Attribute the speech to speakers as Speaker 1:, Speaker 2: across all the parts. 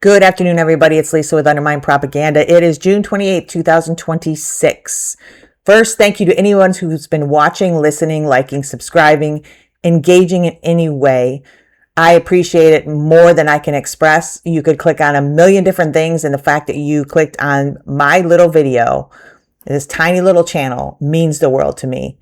Speaker 1: Good afternoon, everybody. It's Lisa with Undermine Propaganda. It is June 28th, 2026. First, thank you to anyone who's been watching, listening, liking, subscribing, engaging in any way. I appreciate it more than I can express. You could click on a million different things, and the fact that you clicked on my little video, this tiny little channel, means the world to me.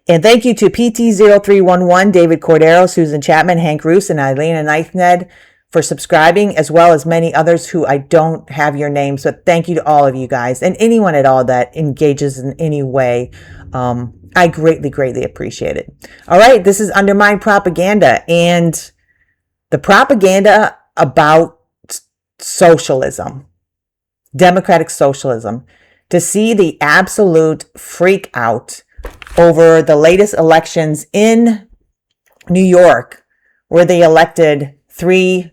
Speaker 1: And thank you to PT0311, David Cordero, Susan Chapman, Hank Roos, and Eileen Knifened for subscribing, as well as many others who I don't have your names. But thank you to all of you guys and anyone at all that engages in any way. I greatly, greatly appreciate it. All right, this is Undermine Propaganda, and the propaganda about socialism, democratic socialism, to see the absolute freak out over the latest elections in New York, where they elected 3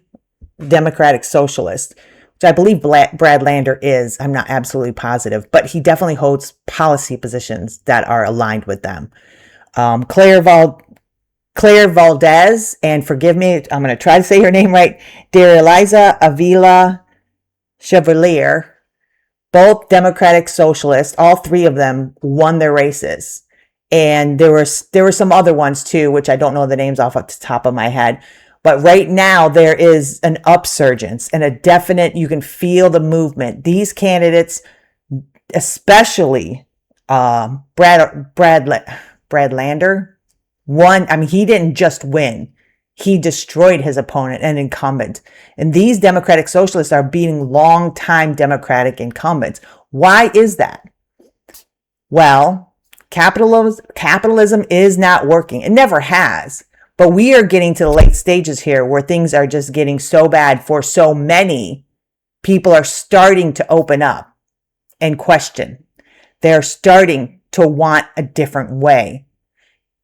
Speaker 1: Democratic Socialists, which I believe Brad Lander is. I'm not absolutely positive, but he definitely holds policy positions that are aligned with them. Claire Valdez, and forgive me, I'm going to try to say her name right, Eliza Avila Chevalier, both Democratic Socialists, all 3 of them won their races. And there were some other ones too, which I don't know the names off the top of my head. But right now there is an upsurgence and a definite, you can feel the movement. These candidates, especially Brad Lander, won. I mean, he didn't just win. He destroyed his opponent, an incumbent. And these Democratic Socialists are beating longtime Democratic incumbents. Why is that? Well, capitalism is not working. It never has. But we are getting to the late stages here where things are just getting so bad for so many. People are starting to open up and question. They're starting to want a different way.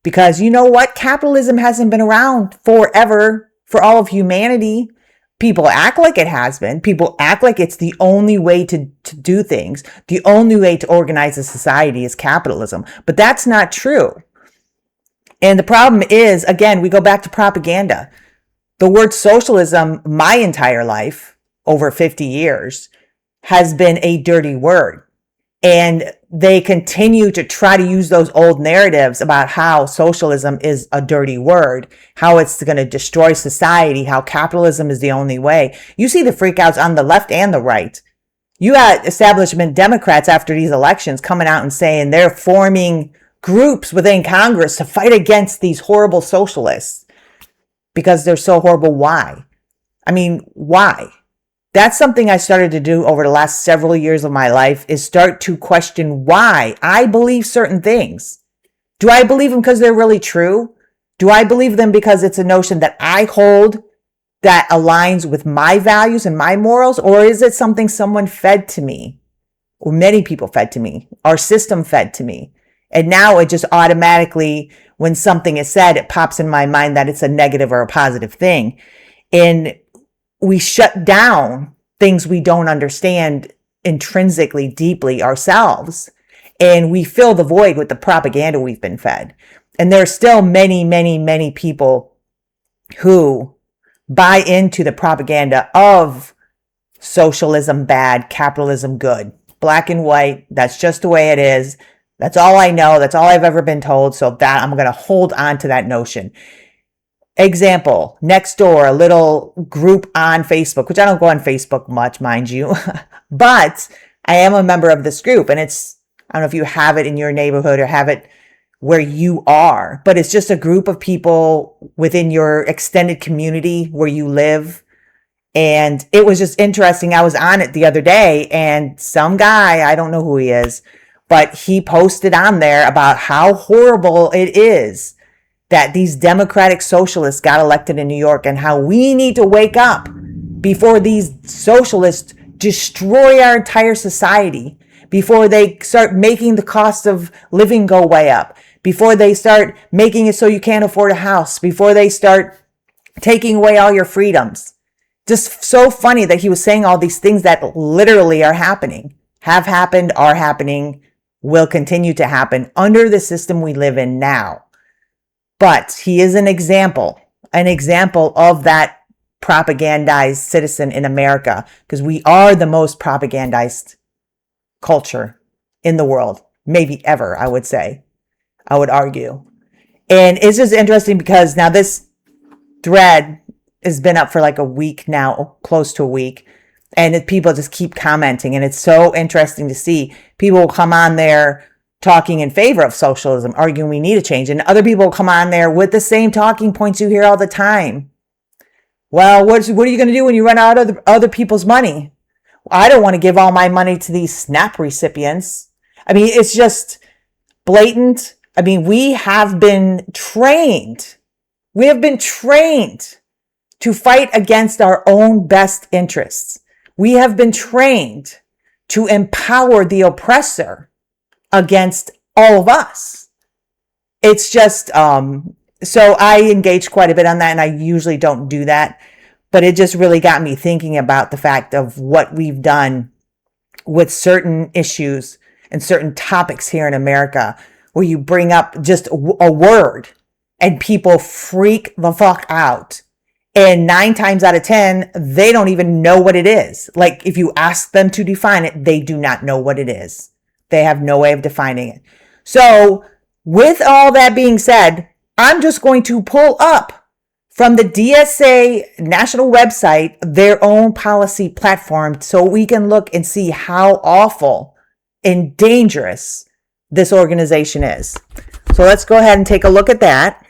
Speaker 1: Because you know what? Capitalism hasn't been around forever for all of humanity. People act like it has been. People act like it's the only way to do things. The only way to organize a society is capitalism. But that's not true. And the problem is, again, we go back to propaganda. The word socialism, my entire life, over 50 years, has been a dirty word. And they continue to try to use those old narratives about how socialism is a dirty word, how it's going to destroy society, how capitalism is the only way. You see the freakouts on the left and the right. You got establishment Democrats after these elections coming out and saying they're forming groups within Congress to fight against these horrible socialists because they're so horrible. Why? I mean, why? That's something I started to do over the last several years of my life, is start to question why I believe certain things. Do I believe them because they're really true? Do I believe them because it's a notion that I hold that aligns with my values and my morals? Or is it something someone fed to me, or many people fed to me, our system fed to me? And now it just automatically, when something is said, it pops in my mind that it's a negative or a positive thing. And we shut down things we don't understand intrinsically, deeply ourselves. And we fill the void with the propaganda we've been fed. And there's still many, many, many people who buy into the propaganda of socialism bad, capitalism good, black and white. That's just the way it is. That's all I know. That's all I've ever been told. So that I'm going to hold on to that notion. Example, next door, a little group on Facebook, which I don't go on Facebook much, mind you, but I am a member of this group. And it's, I don't know if you have it in your neighborhood or have it where you are, but it's just a group of people within your extended community where you live. And it was just interesting. I was on it the other day, and some guy, I don't know who he is, but he posted on there about how horrible it is that these Democratic Socialists got elected in New York, and how we need to wake up before these socialists destroy our entire society, before they start making the cost of living go way up, before they start making it so you can't afford a house, before they start taking away all your freedoms. Just so funny that he was saying all these things that literally are happening, have happened, are happening, will continue to happen under the system we live in now. But he is an example of that propagandized citizen in America, because we are the most propagandized culture in the world, maybe ever, I would say. I would argue. And it's just interesting because now this thread has been up for like a week now, close to a week. And people just keep commenting. And it's so interesting to see people will come on there talking in favor of socialism, arguing we need a change. And other people will come on there with the same talking points you hear all the time. Well, what are you going to do when you run out of other people's money? I don't want to give all my money to these SNAP recipients. I mean, it's just blatant. I mean, we have been trained. We have been trained to fight against our own best interests. We have been trained to empower the oppressor against all of us. It's just, so I engaged quite a bit on that, and I usually don't do that, but it just really got me thinking about the fact of what we've done with certain issues and certain topics here in America, where you bring up just a word and people freak the fuck out. And 9 times out of 10, they don't even know what it is. Like, if you ask them to define it, they do not know what it is. They have no way of defining it. So with all that being said, I'm just going to pull up from the DSA national website their own policy platform so we can look and see how awful and dangerous this organization is. So let's go ahead and take a look at that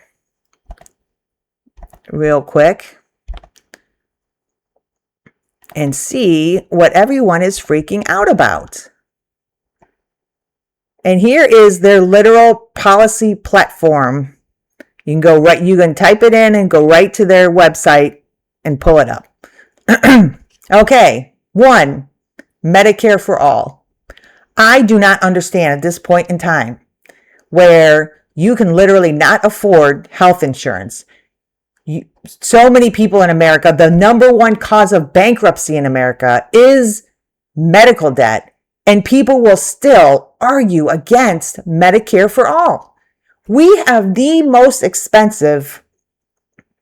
Speaker 1: real quick and see what everyone is freaking out about. And here is their literal policy platform. You can go right, you can type it in and go right to their website and pull it up. Okay. 1, Medicare for all. I do not understand at this point in time where you can literally not afford health insurance. So many people in America, the number one cause of bankruptcy in America is medical debt, and people will still argue against Medicare for all. We have the most expensive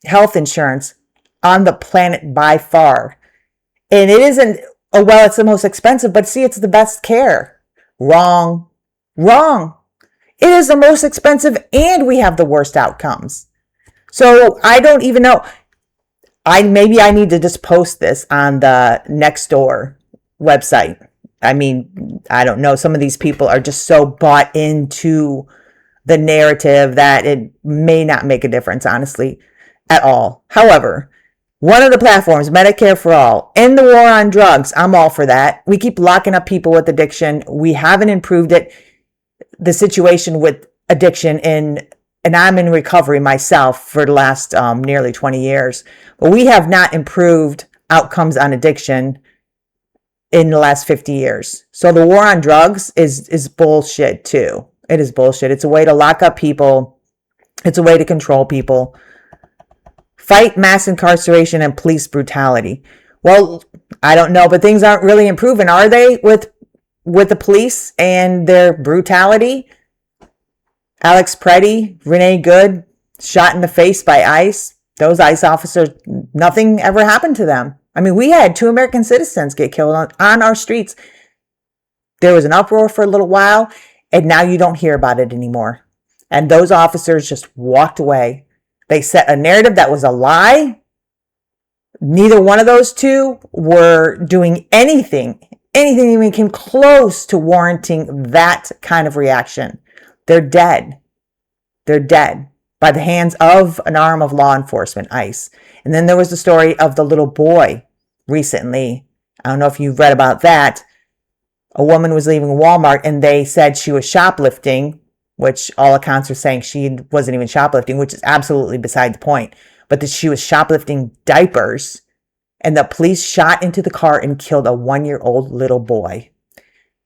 Speaker 1: health insurance on the planet by far. And it isn't, oh, well, it's the most expensive, but see, it's the best care. Wrong. It is the most expensive, and we have the worst outcomes. So I don't even know. Maybe I need to just post this on the Nextdoor website. I mean, I don't know. Some of these people are just so bought into the narrative that it may not make a difference, honestly, at all. However, one of the platforms, Medicare for all, end the war on drugs. I'm all for that. We keep locking up people with addiction. We haven't improved it. The situation with addiction and I'm in recovery myself for the last nearly 20 years. But we have not improved outcomes on addiction in the last 50 years. So the war on drugs is bullshit too. It is bullshit. It's a way to lock up people. It's a way to control people. Fight mass incarceration and police brutality. Well, I don't know, but things aren't really improving, are they, with the police and their brutality? Alex Preddy, Renee Good, shot in the face by ICE. Those ICE officers, nothing ever happened to them. I mean, we had 2 American citizens get killed on our streets. There was an uproar for a little while, and now you don't hear about it anymore. And those officers just walked away. They set a narrative that was a lie. Neither one of those 2 were doing anything even came close to warranting that kind of reaction. They're dead. They're dead by the hands of an arm of law enforcement, ICE. And then there was the story of the little boy recently. I don't know if you've read about that. A woman was leaving Walmart and they said she was shoplifting, which all accounts are saying she wasn't even shoplifting, which is absolutely beside the point. But that she was shoplifting diapers, and the police shot into the car and killed a 1-year-old little boy.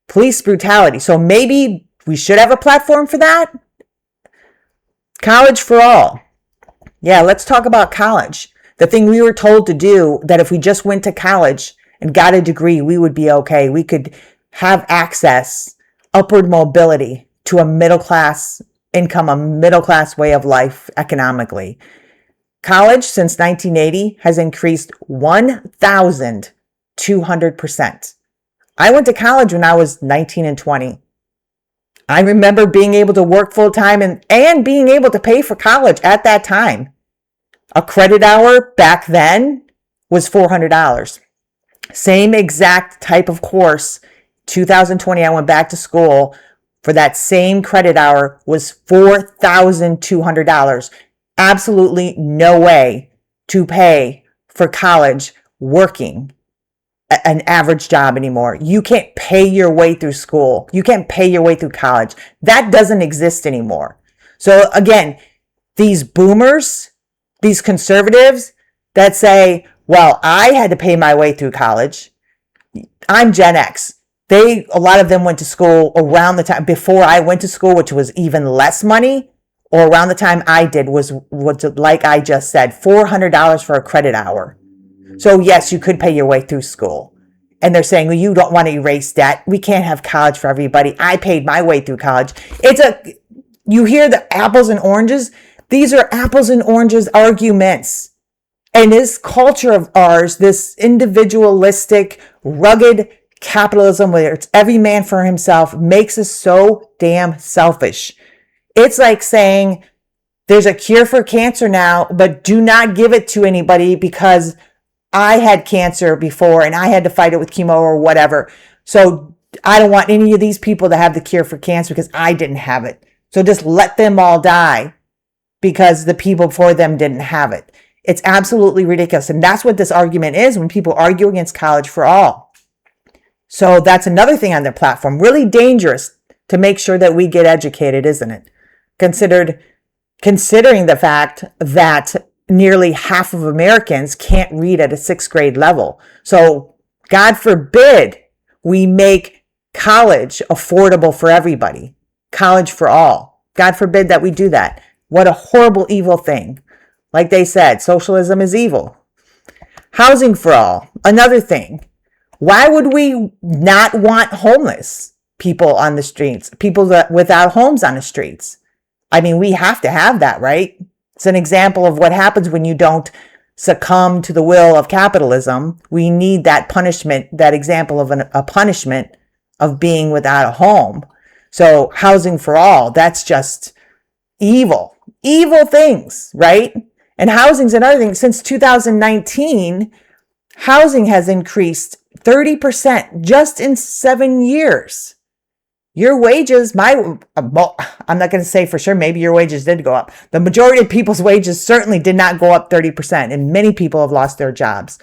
Speaker 1: Police brutality. So maybe we should have a platform for that. College for all. Yeah, let's talk about college. The thing we were told to do, that if we just went to college and got a degree, we would be okay. We could have access, upward mobility to a middle class income, a middle class way of life economically. College since 1980 has increased 1,200%. I went to college when I was 19 and 20. I remember being able to work full time and being able to pay for college at that time. A credit hour back then was $400. Same exact type of course. 2020, I went back to school for that same credit hour was $4,200. Absolutely no way to pay for college working an average job anymore. You can't pay your way through school. You can't pay your way through college. That doesn't exist anymore. So again, these boomers, these conservatives that say, well, I had to pay my way through college. I'm Gen X. A lot of them went to school around the time before I went to school, which was even less money, or around the time I did was like I just said, $400 for a credit hour. So yes, you could pay your way through school. And they're saying, well, you don't want to erase debt. We can't have college for everybody. I paid my way through college. You hear the apples and oranges. These are apples and oranges arguments. And this culture of ours, this individualistic, rugged capitalism where it's every man for himself, makes us so damn selfish. It's like saying there's a cure for cancer now, but do not give it to anybody because I had cancer before and I had to fight it with chemo or whatever. So I don't want any of these people to have the cure for cancer because I didn't have it. So just let them all die because the people before them didn't have it. It's absolutely ridiculous. And that's what this argument is when people argue against college for all. So that's another thing on their platform. Really dangerous to make sure that we get educated, isn't it? Considering the fact that nearly half of Americans can't read at a 6th grade level. So God forbid we make college affordable for everybody. College for all. God forbid that we do that. What a horrible, evil thing. Like they said, socialism is evil. Housing for all. Another thing. Why would we not want homeless people on the streets? People without homes on the streets? I mean, we have to have that, right? It's an example of what happens when you don't succumb to the will of capitalism. We need that punishment, that example of a punishment of being without a home. So housing for all, that's just evil. Evil things, right? And housing's another thing. Since 2019, housing has increased 30% just in 7 years. Your wages, I'm not going to say for sure, maybe your wages did go up. The majority of people's wages certainly did not go up 30%, and many people have lost their jobs.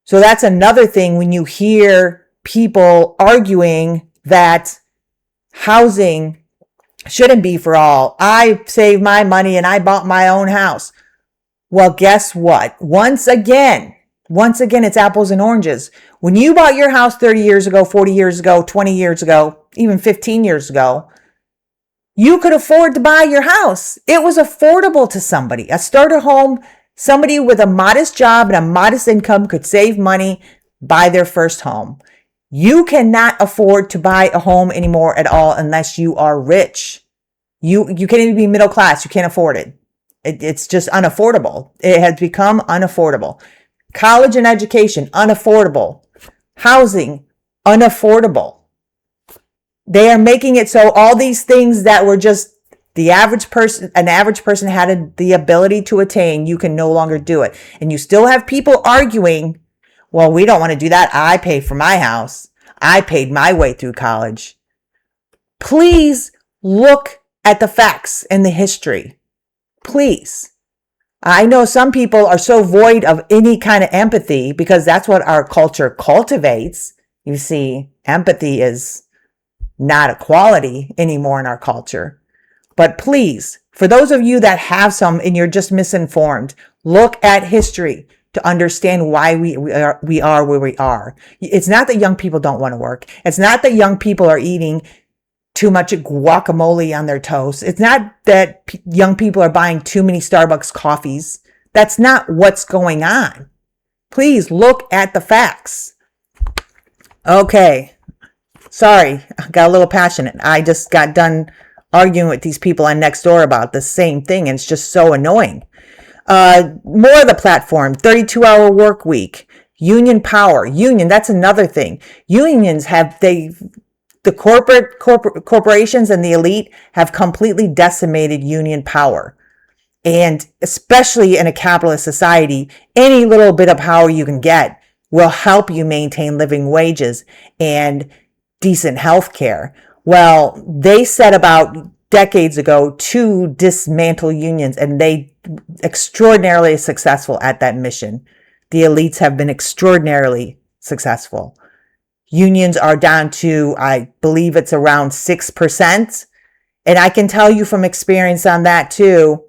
Speaker 1: So that's another thing when you hear people arguing that housing shouldn't be for all. I saved my money and I bought my own house. Well, guess what? Once again, it's apples and oranges. When you bought your house 30 years ago, 40 years ago, 20 years ago, even 15 years ago, you could afford to buy your house. It was affordable to somebody. A starter home, somebody with a modest job and a modest income could save money, buy their first home. You cannot afford to buy a home anymore at all unless you are rich. You can't even be middle class. You can't afford it. It's just unaffordable. It has become unaffordable. College and education, unaffordable. Housing, unaffordable. They are making it so all these things that were just an average person had the ability to attain, you can no longer do it. And you still have people arguing, well, we don't want to do that. I paid for my house. I paid my way through college. Please look at the facts and the history. Please. I know some people are so void of any kind of empathy because that's what our culture cultivates. You see, empathy is not a quality anymore in our culture. But please, for those of you that have some and you're just misinformed, look at history to understand why we are where we are. It's not that young people don't want to work. It's not that young people are eating too much guacamole on their toast. It's not that young people are buying too many Starbucks coffees. That's not what's going on. Please look at the facts. Okay. Sorry, I got a little passionate. I just got done arguing with these people on Nextdoor about the same thing, and it's just so annoying. More of the platform, 32-hour work week, union power. Union, that's another thing. Unions the corporations and the elite have completely decimated union power. And especially in a capitalist society, any little bit of power you can get will help you maintain living wages and decent health care. Well, they set about decades ago to dismantle unions, and they extraordinarily successful at that mission. The elites have been extraordinarily successful. Unions are down to, I believe it's around 6%. And I can tell you from experience on that too,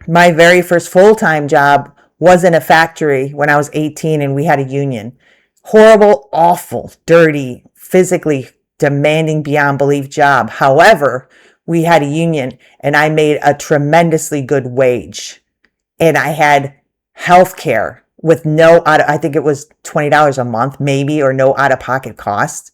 Speaker 1: my very first full-time job was in a factory when I was 18, and we had a union. Horrible, awful, dirty, physically demanding beyond belief job. However, we had a union, and I made a tremendously good wage. And I had health care with I think it was $20 a month, maybe, or no out-of-pocket cost.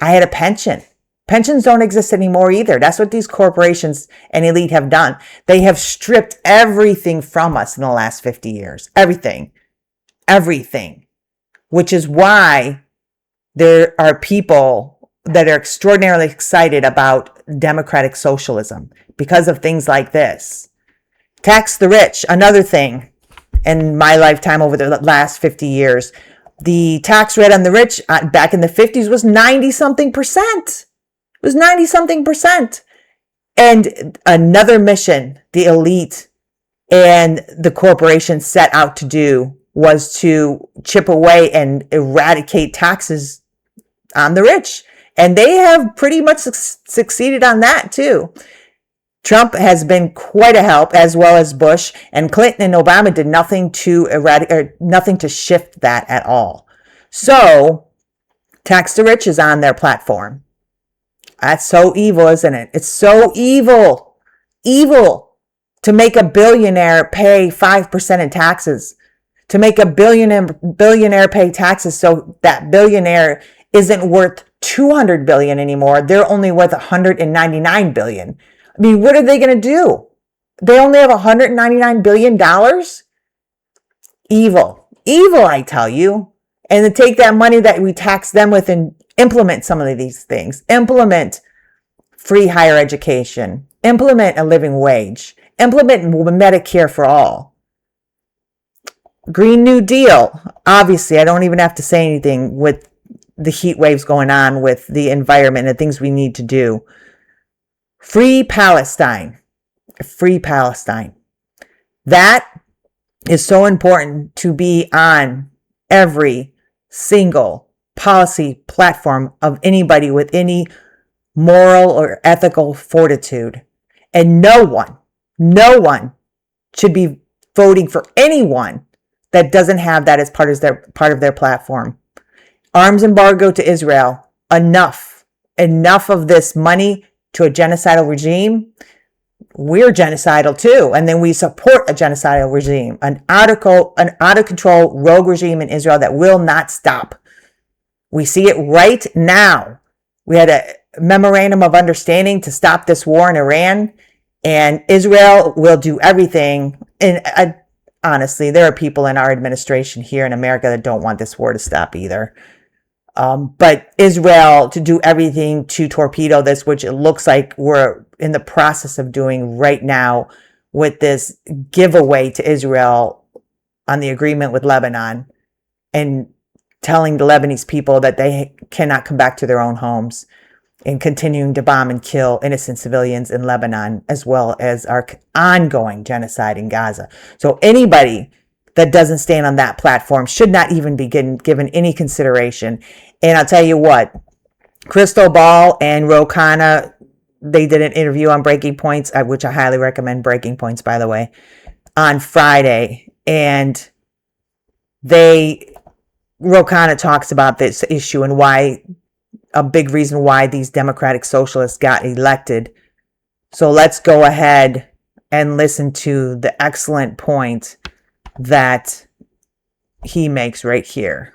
Speaker 1: I had a pension. Pensions don't exist anymore either. That's what these corporations and elite have done. They have stripped everything from us in the last 50 years. Everything. Which is why there are people that are extraordinarily excited about democratic socialism because of things like this. Tax the rich, another thing in my lifetime over the last 50 years. The tax rate on the rich back in the 50s was 90-something percent. It was 90-something percent. And another mission the elite and the corporation set out to do was to chip away and eradicate taxes on the rich. And they have pretty much succeeded on that too. Trump has been quite a help, as well as Bush, and Clinton and Obama did nothing to nothing to shift that at all. So, tax the rich is on their platform. That's so evil, isn't it? It's so evil. Evil to make a billionaire pay 5% in taxes. To make a billionaire pay taxes so that billionaire isn't worth 200 billion anymore. They're only worth 199 billion. I mean, what are they going to do? They only have $199 billion? Evil. Evil, I tell you. And to take that money that we tax them with and implement some of these things. Implement free higher education. Implement a living wage. Implement Medicare for all. Green New Deal. Obviously, I don't even have to say anything with the heat waves going on with the environment and things we need to do. Free Palestine. Free Palestine. That is so important to be on every single policy platform of anybody with any moral or ethical fortitude. And no one should be voting for anyone that doesn't have that as part of their platform. Arms embargo to Israel. Enough of this money to a genocidal regime. We're genocidal too, and then we support a genocidal regime, an out of control rogue regime in Israel that will not stop. We see it right now. We had a memorandum of understanding to stop this war in Iran, and Israel will do everything. And honestly, there are people in our administration here in America that don't want this war to stop either. But Israel to do everything to torpedo this, which it looks like we're in the process of doing right now with this giveaway to Israel on the agreement with Lebanon, and telling the Lebanese people that they cannot come back to their own homes, and continuing to bomb and kill innocent civilians in Lebanon, as well as our ongoing genocide in Gaza. So anybody that doesn't stand on that platform should not even be given any consideration. And I'll tell you what, Crystal Ball and Ro Khanna, they did an interview on Breaking Points, which I highly recommend Breaking Points, by the way, on Friday. And Ro Khanna talks about this issue and why, a big reason why these democratic socialists got elected. So let's go ahead and listen to the excellent point that he makes right here.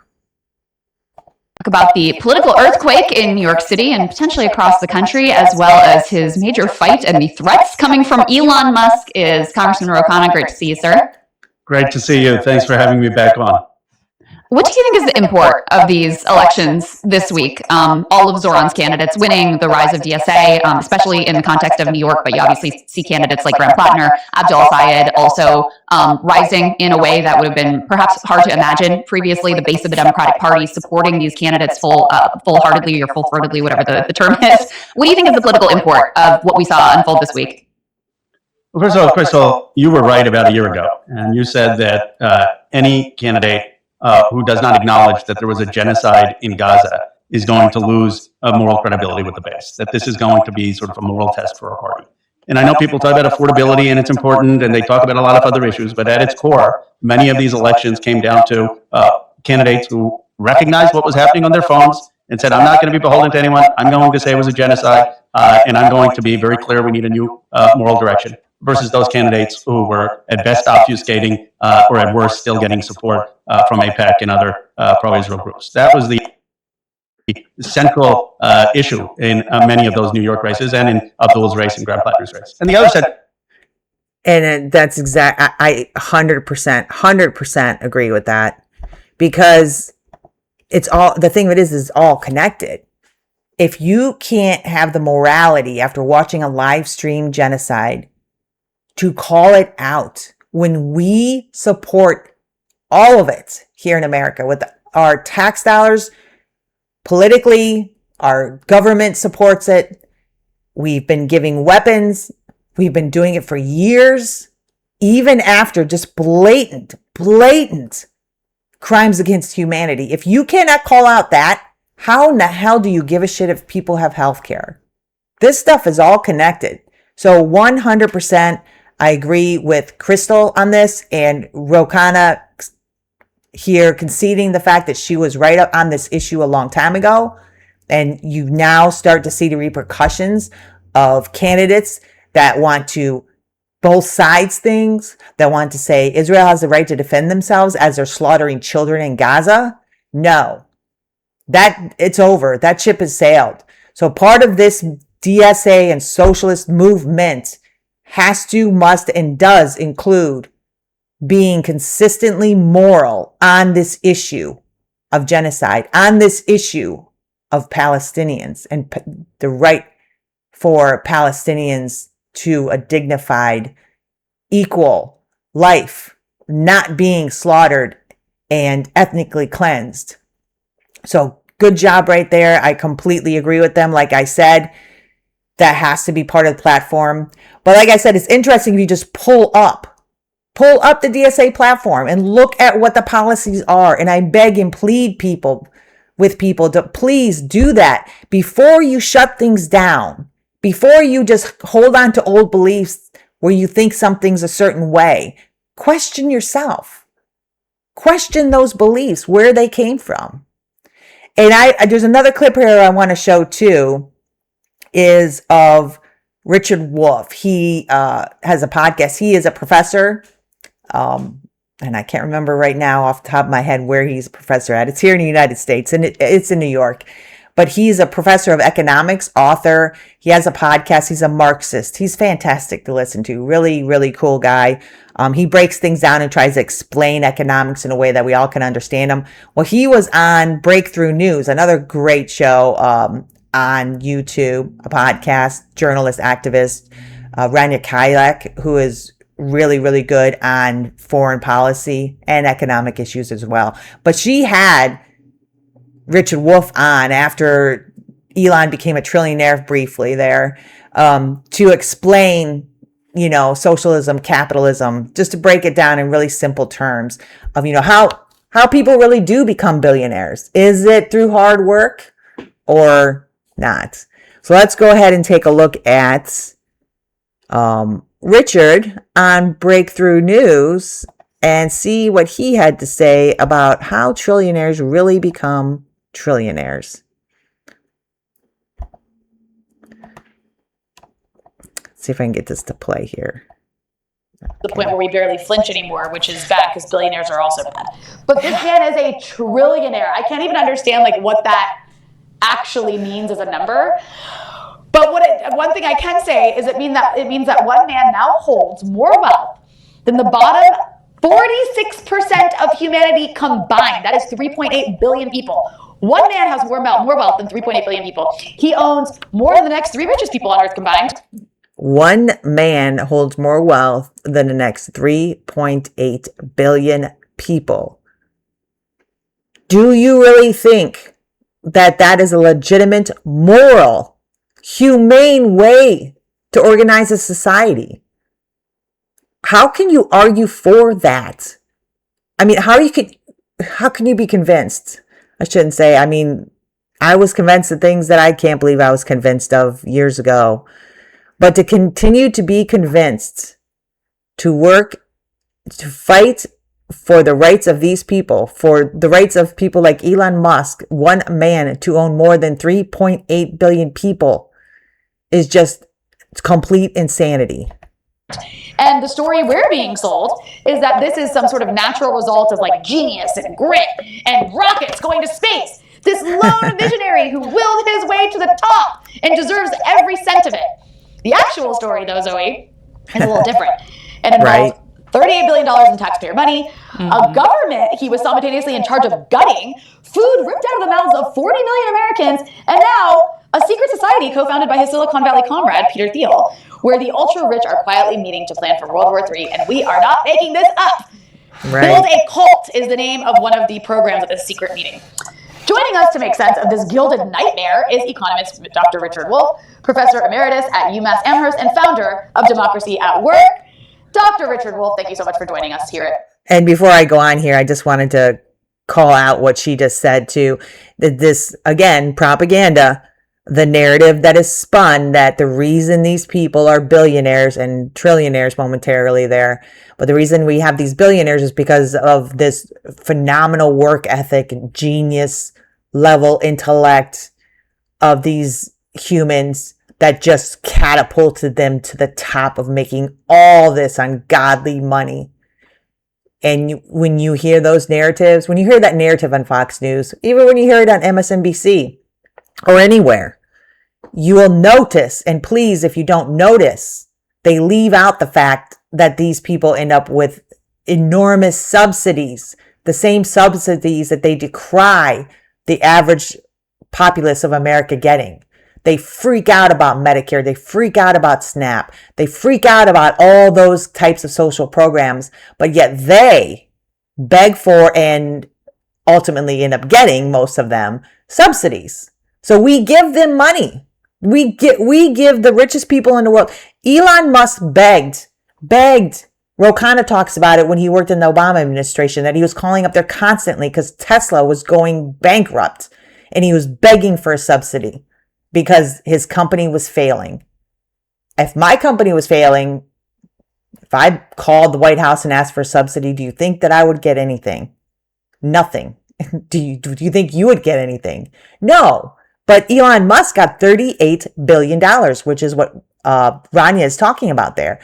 Speaker 2: About the political earthquake in New York City and potentially across the country, as well as his major fight and the threats coming from Elon Musk, is Congressman Ro Khanna. Great to see you, sir.
Speaker 3: Great to see you. Thanks for having me back on.
Speaker 2: What do you think is the import of these elections this week? All of Zoran's candidates winning, the rise of DSA, especially in the context of New York, but you obviously see candidates like Graham Plattner, Abdul Sayed also rising in a way that would have been perhaps hard to imagine previously. The base of the Democratic Party supporting these candidates full-heartedly or full-throatedly, whatever the term is. What do you think is the political import of what we saw unfold this week?
Speaker 3: Well, first of all, Crystal, you were right about a year ago, and you said that any candidate who does not acknowledge that there was a genocide in Gaza is going to lose moral credibility with the base, that this is going to be sort of a moral test for our party. And I know people talk about affordability and it's important, and they talk about a lot of other issues, but at its core, many of these elections came down to candidates who recognized what was happening on their phones and said, I'm not going to be beholden to anyone. I'm going to say it was a genocide, and I'm going to be very clear we need a new moral direction, versus those candidates who were at best obfuscating or at worst still getting support from AIPAC and other pro-Israel groups. That was the central issue in many of those New York races and in Abdul's race and Graham Plattner's race. And the other said,
Speaker 1: and that's exact. I 100% agree with that, because it's all, the thing of it is all connected. If you can't have the morality after watching a live stream genocide to call it out when we support all of it here in America with our tax dollars, politically, our government supports it. We've been giving weapons. We've been doing it for years, even after just blatant crimes against humanity. If you cannot call out that, how in the hell do you give a shit if people have health care? This stuff is all connected. So 100%, I agree with Crystal on this, and Rokana here conceding the fact that she was right up on this issue a long time ago. And you now start to see the repercussions of candidates that want to both sides things, that want to say Israel has the right to defend themselves as they're slaughtering children in Gaza. No, that it's over. That ship has sailed. So part of this DSA and socialist movement has to, must, and does include being consistently moral on this issue of genocide, on this issue of Palestinians and the right for Palestinians to a dignified, equal life, not being slaughtered and ethnically cleansed. So good job right there. I completely agree with them. Like I said, that has to be part of the platform. But like I said, it's interesting if you just pull up the DSA platform and look at what the policies are. And I beg and plead with people to please do that before you shut things down, before you just hold on to old beliefs where you think something's a certain way. Question yourself. Question those beliefs, where they came from. And there's another clip here I want to show too, is of Richard Wolff. He has a podcast. He is a professor, and I can't remember right now off the top of my head where he's a professor at. It's here in the United States, and it's in New York. But he's a professor of economics, author. He has a podcast. He's a Marxist. He's fantastic to listen to. Really, really cool guy. He breaks things down and tries to explain economics in a way that we all can understand them. Well, he was on Breakthrough News, another great show on YouTube, a podcast, journalist, activist, Rania Kayak, who is really, really good on foreign policy and economic issues as well. But she had Richard Wolff on after Elon became a trillionaire briefly there, to explain, socialism, capitalism, just to break it down in really simple terms of, how people really do become billionaires. Is it through hard work or not? So let's go ahead and take a look at Richard on Breakthrough News and see what he had to say about how trillionaires really become trillionaires. Let's see if I can get this to play here.
Speaker 4: The point where we barely flinch anymore, which is bad because billionaires are also bad. But this man is a trillionaire. I can't even understand what that actually means as a number. But one thing I can say is it means that one man now holds more wealth than the bottom 46% of humanity combined. That is 3.8 billion people. One man has more wealth than 3.8 billion people. He owns more than the next three richest people on earth combined.
Speaker 1: One man holds more wealth than the next 3.8 billion people. Do you really think that that is a legitimate, moral, humane way to organize a society? How can you argue for that? I mean, how can you be convinced? I shouldn't say. I mean, I was convinced of things that I can't believe I was convinced of years ago. But to continue to be convinced, to work, to fight for the rights of these people, for the rights of people like Elon Musk, one man to own more than 3.8 billion people, is just complete insanity.
Speaker 4: And the story we're being sold is that this is some sort of natural result of like genius and grit and rockets going to space. This lone visionary who willed his way to the top and deserves every cent of it. The actual story, though, Zoe, is a little different. It involves $38 billion in taxpayer money, a government he was simultaneously in charge of gutting, food ripped out of the mouths of 40 million Americans, and now a secret society co-founded by his Silicon Valley comrade, Peter Thiel, where the ultra-rich are quietly meeting to plan for World War III, and we are not making this up.
Speaker 1: Right.
Speaker 4: Build a Cult is the name of one of the programs at this secret meeting. Joining us to make sense of this gilded nightmare is economist Dr. Richard Wolff, professor emeritus at UMass Amherst and founder of Democracy at Work. Dr. Richard Wolff, thank you so much for joining us here.
Speaker 1: And before I go on here, I just wanted to call out what she just said too. This, again, propaganda, the narrative that is spun that the reason these people are billionaires and trillionaires momentarily there, but the reason we have these billionaires is because of this phenomenal work ethic, genius level intellect of these humans that just catapulted them to the top of making all this ungodly money. And when you hear those narratives, when you hear that narrative on Fox News, even when you hear it on MSNBC or anywhere, you will notice, and please, if you don't notice, they leave out the fact that these people end up with enormous subsidies, the same subsidies that they decry the average populace of America getting. They freak out about Medicare. They freak out about SNAP. They freak out about all those types of social programs, but yet they beg for and ultimately end up getting, most of them, subsidies. So we give them money. We give the richest people in the world. Elon Musk begged. Ro Khanna talks about it when he worked in the Obama administration, that he was calling up there constantly because Tesla was going bankrupt and he was begging for a subsidy because his company was failing. If my company was failing, if I called the White House and asked for a subsidy, do you think that I would get anything? Nothing. Do you think you would get anything? No. But Elon Musk got $38 billion, which is what Rania is talking about there.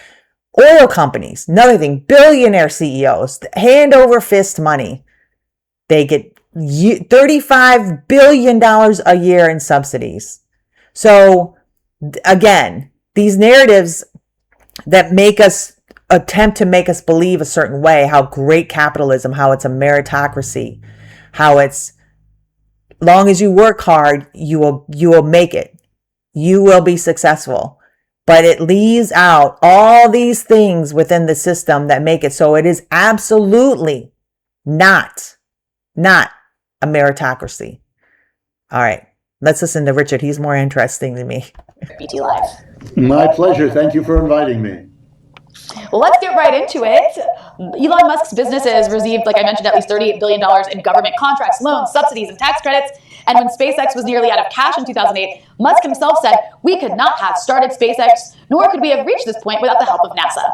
Speaker 1: Oil companies, another thing, billionaire CEOs, hand over fist money. They get $35 billion a year in subsidies. So again, these narratives that make us attempt to make us believe a certain way, how great capitalism, how it's a meritocracy, how it's long as you work hard, you will make it. You will be successful. But it leaves out all these things within the system that make it so it is absolutely not a meritocracy. All right, let's listen to Richard. He's more interesting than me.
Speaker 4: BT Live.
Speaker 5: My pleasure. Thank you for inviting me.
Speaker 4: Well, let's get right into it. Elon Musk's businesses received, like I mentioned, at least $38 billion in government contracts, loans, subsidies, and tax credits. And when SpaceX was nearly out of cash in 2008, Musk himself said, "We could not have started SpaceX, nor could we have reached this point without the help of NASA."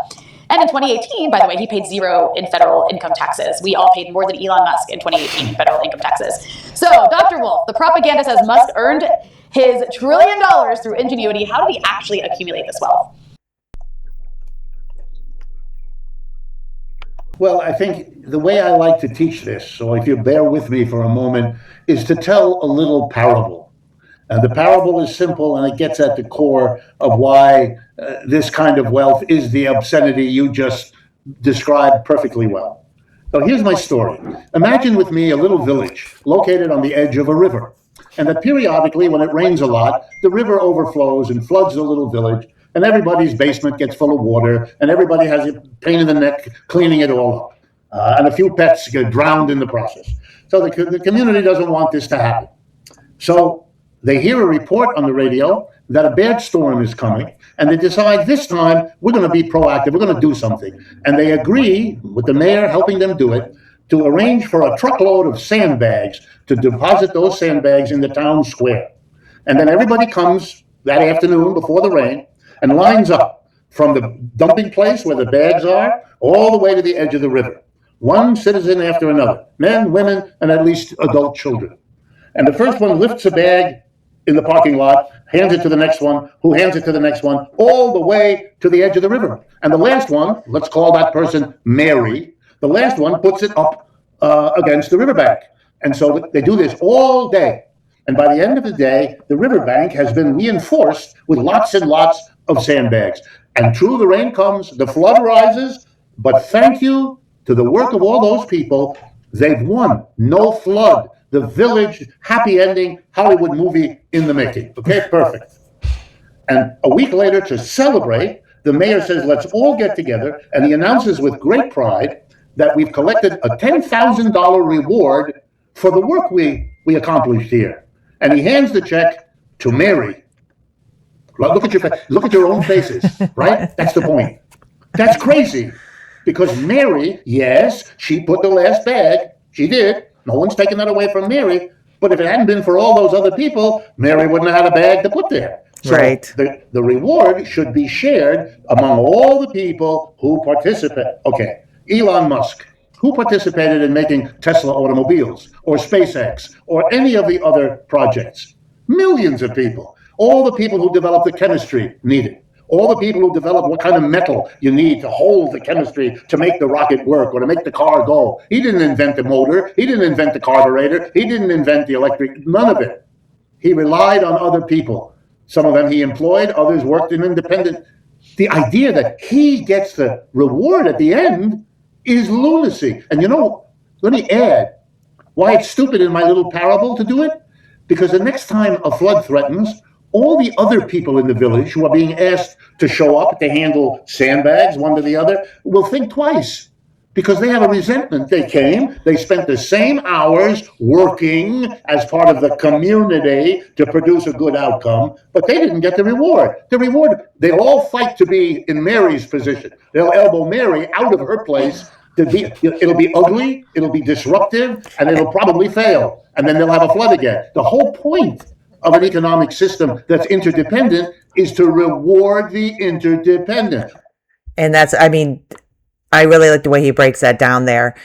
Speaker 4: And in 2018, by the way, he paid zero in federal income taxes. We all paid more than Elon Musk in 2018 in federal income taxes. So, Dr. Wolff, the propaganda says Musk earned his $1 trillion through ingenuity. How did he actually accumulate this wealth?
Speaker 5: Well, I think the way I like to teach this, so if you bear with me for a moment, is to tell a little parable. The parable is simple and it gets at the core of why this kind of wealth is the obscenity you just described perfectly well. So here's my story. Imagine with me a little village located on the edge of a river, and that periodically, when it rains a lot, the river overflows and floods the little village, and everybody's basement gets full of water, and everybody has a pain in the neck cleaning it all up. And a few pets get drowned in the process. So the community doesn't want this to happen. So they hear a report on the radio that a bad storm is coming, and they decide this time we're going to be proactive, we're going to do something. And they agree, with the mayor helping them do it, to arrange for a truckload of sandbags to deposit those sandbags in the town square. And then everybody comes that afternoon before the rain and lines up from the dumping place where the bags are all the way to the edge of the river. One citizen after another, men, women, and at least adult children. And the first one lifts a bag in the parking lot, hands it to the next one, who hands it to the next one, all the way to the edge of the river. And the last one, let's call that person Mary, the last one puts it up against the riverbank. And so they do this all day. And by the end of the day, the riverbank has been reinforced with lots and lots of sandbags. And true, the rain comes, the flood rises, but thank you to the work of all those people, they've won. No flood. The village, happy ending, Hollywood movie in the making. Okay, perfect. And a week later, to celebrate, the mayor says, let's all get together, and he announces with great pride that we've collected a $10,000 reward for the work we accomplished here. And he hands the check to Mary. Look at your own faces, right? That's the point. That's crazy. Because Mary, yes, she put the last bag. She did. No one's taking that away from Mary. But if it hadn't been for all those other people, Mary wouldn't have had a bag to put there. So
Speaker 1: Right.
Speaker 5: the reward should be shared among all the people who participate. Okay, Elon Musk, who participated in making Tesla automobiles or SpaceX or any of the other projects? Millions of people. All the people who developed the chemistry needed. All the people who develop what kind of metal you need to hold the chemistry to make the rocket work or to make the car go. He didn't invent the motor. He didn't invent the carburetor. He didn't invent the electric, none of it. He relied on other people. Some of them he employed, others worked in independent. The idea that he gets the reward at the end is lunacy. And let me add why it's stupid in my little parable to do it. Because the next time a flood threatens, all the other people in the village who are being asked to show up to handle sandbags, one to the other, will think twice because they have a resentment. They came, they spent the same hours working as part of the community to produce a good outcome, but they didn't get the reward. The reward, they all fight to be in Mary's position. They'll elbow Mary out of her place. It'll be ugly, it'll be disruptive, and it'll probably fail. And then they'll have a flood again. The whole point of an economic system that's interdependent is to reward the interdependent.
Speaker 1: And I really like the way he breaks that down there.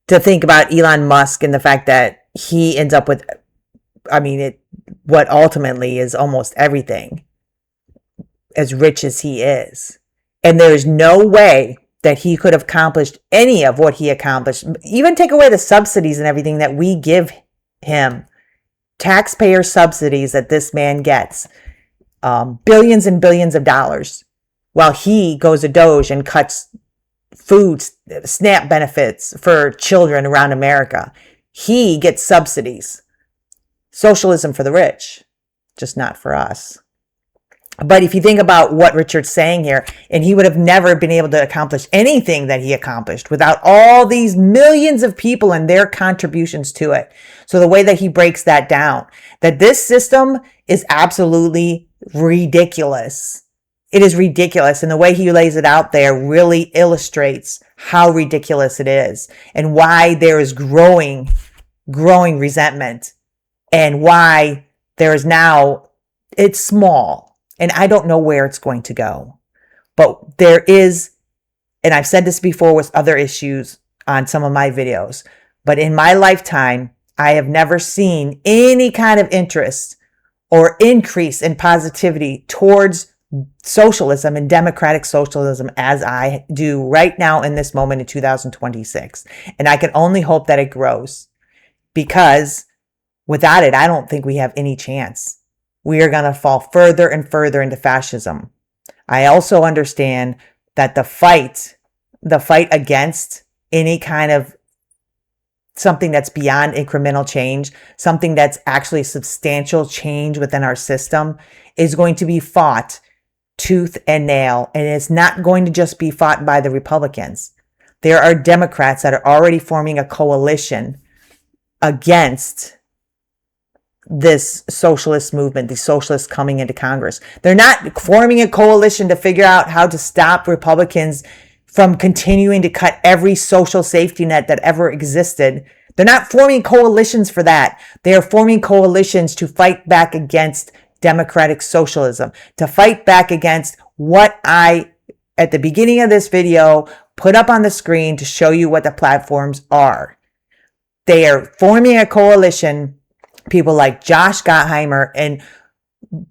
Speaker 1: To think about Elon Musk and the fact that he ends up with, what ultimately is almost everything, as rich as he is. And there is no way that he could have accomplished any of what he accomplished, even take away the subsidies and everything that we give him. Taxpayer subsidies that this man gets, billions and billions of dollars, while he goes to Doge and cuts food SNAP benefits for children around America. He gets subsidies. Socialism for the rich, just not for us. But if you think about what Richard's saying here, and he would have never been able to accomplish anything that he accomplished without all these millions of people and their contributions to it. So the way that he breaks that down, that this system is absolutely ridiculous. It is ridiculous. And the way he lays it out there really illustrates how ridiculous it is and why there is growing resentment and why there is now, it's small. And I don't know where it's going to go. But there is, and I've said this before with other issues on some of my videos, but in my lifetime, I have never seen any kind of interest or increase in positivity towards socialism and democratic socialism as I do right now in this moment in 2026. And I can only hope that it grows, because without it, I don't think we have any chance. We are going to fall further and further into fascism. I also understand that the fight the fight against any kind of something that's beyond incremental change, something that's actually substantial change within our system, is going to be fought tooth and nail. And it's not going to just be fought by the Republicans. There are Democrats that are already forming a coalition against this socialist movement, the socialists coming into Congress. They're not forming a coalition to figure out how to stop Republicans from continuing to cut every social safety net that ever existed. They're not forming coalitions for that. They are forming coalitions to fight back against democratic socialism, to fight back against what I, at the beginning of this video, put up on the screen to show you what the platforms are. They are forming a coalition, people like Josh Gottheimer and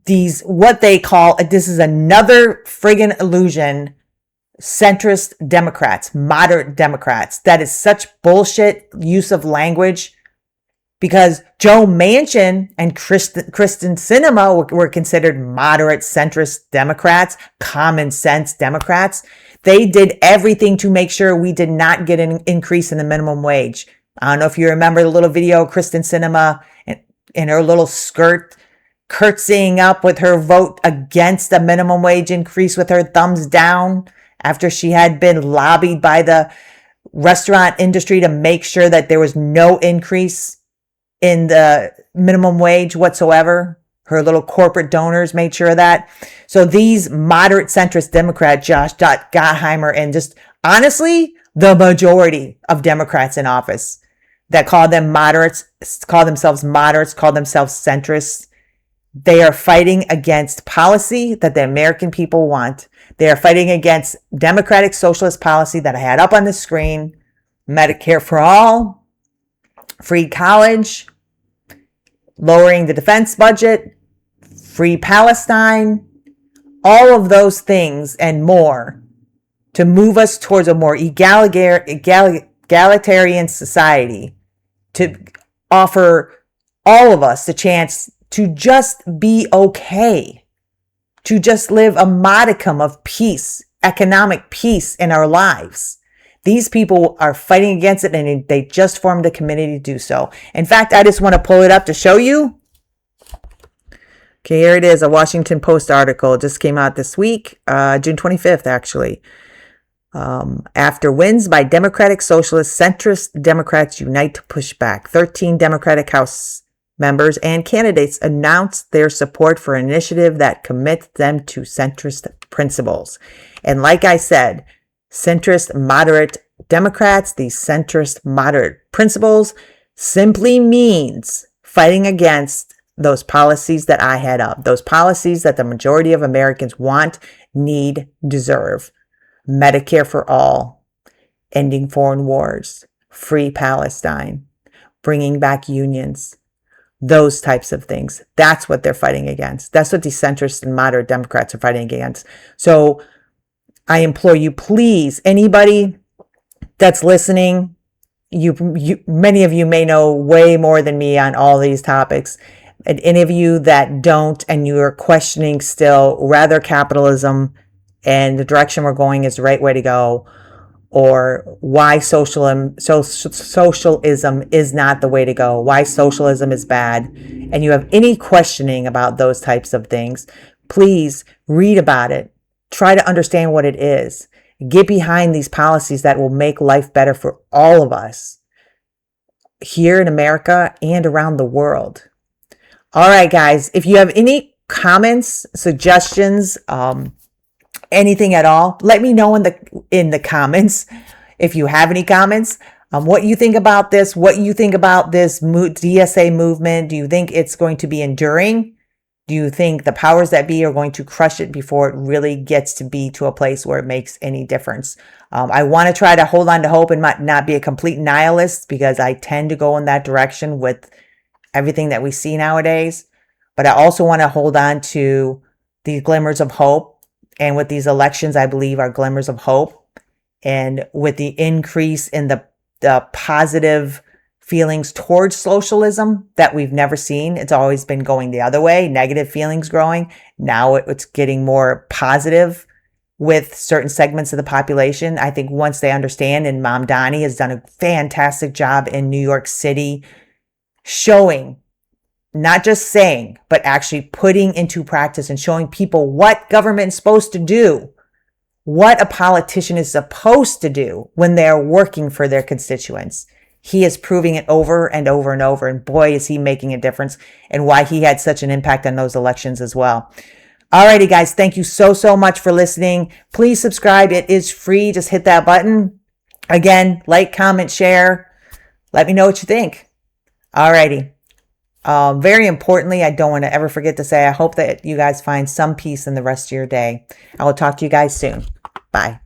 Speaker 1: these, what they call, this is another friggin' illusion, centrist Democrats, moderate Democrats. That is such bullshit use of language, because Joe Manchin and Kristen Sinema were considered moderate centrist Democrats, common sense Democrats. They did everything to make sure we did not get an increase in the minimum wage. I don't know if you remember the little video of Kristen Sinema in her little skirt curtsying up with her vote against the minimum wage increase with her thumbs down, after she had been lobbied by the restaurant industry to make sure that there was no increase in the minimum wage whatsoever. Her little corporate donors made sure of that. So these moderate centrist Democrats, Josh Gottheimer, and just honestly, the majority of Democrats in office that call them moderates, call themselves centrists, they are fighting against policy that the American people want. They are fighting against democratic socialist policy that I had up on the screen, Medicare for all, free college, lowering the defense budget, free Palestine, all of those things and more to move us towards a more egalitarian society, to offer all of us the chance to just be okay, to just live a modicum of peace, economic peace in our lives. These people are fighting against it, and they just formed a committee to do so. In fact, I just want to pull it up to show you. Okay, here it is, a Washington Post article. It just came out this week, June 25th, actually. After wins by Democratic Socialist, centrist Democrats unite to push back. 13 Democratic House members and candidates announced their support for an initiative that commits them to centrist principles. And like I said, centrist moderate Democrats, these centrist moderate principles simply means fighting against those policies that I had up, those policies that the majority of Americans want, need, deserve. Medicare for all, ending foreign wars, free Palestine, bringing back unions, those types of things. That's what they're fighting against. That's what the centrist and moderate Democrats are fighting against. So I implore you, please, anybody that's listening, many of you may know way more than me on all these topics. And any of you that don't, and you are questioning still whether capitalism and the direction we're going is the right way to go, or why socialism is not the way to go, why socialism is bad, and you have any questioning about those types of things, please read about it. Try to understand what it is. Get behind these policies that will make life better for all of us here in America and around the world. All right, guys, if you have any comments, suggestions, anything at all, let me know in the comments. If you have any comments, what you think about this, DSA movement. Do you think it's going to be enduring? Do you think the powers that be are going to crush it before it really gets to be to a place where it makes any difference? I want to try to hold on to hope and not be a complete nihilist, because I tend to go in that direction with everything that we see nowadays. But I also want to hold on to these glimmers of hope. And with these elections, I believe are glimmers of hope. And with the increase in the positive feelings towards socialism that we've never seen, it's always been going the other way, negative feelings growing. Now it's getting more positive with certain segments of the population. I think once they understand, and Mom Donnie has done a fantastic job in New York City showing, not just saying, but actually putting into practice and showing people what government is supposed to do, what a politician is supposed to do when they're working for their constituents. He is proving it over and over and over. And boy, is he making a difference, and why he had such an impact on those elections as well. Alrighty, guys. Thank you so much for listening. Please subscribe. It is free. Just hit that button. Again, like, comment, share. Let me know what you think. Alrighty. Very importantly, I don't want to ever forget to say, I hope that you guys find some peace in the rest of your day. I will talk to you guys soon. Bye.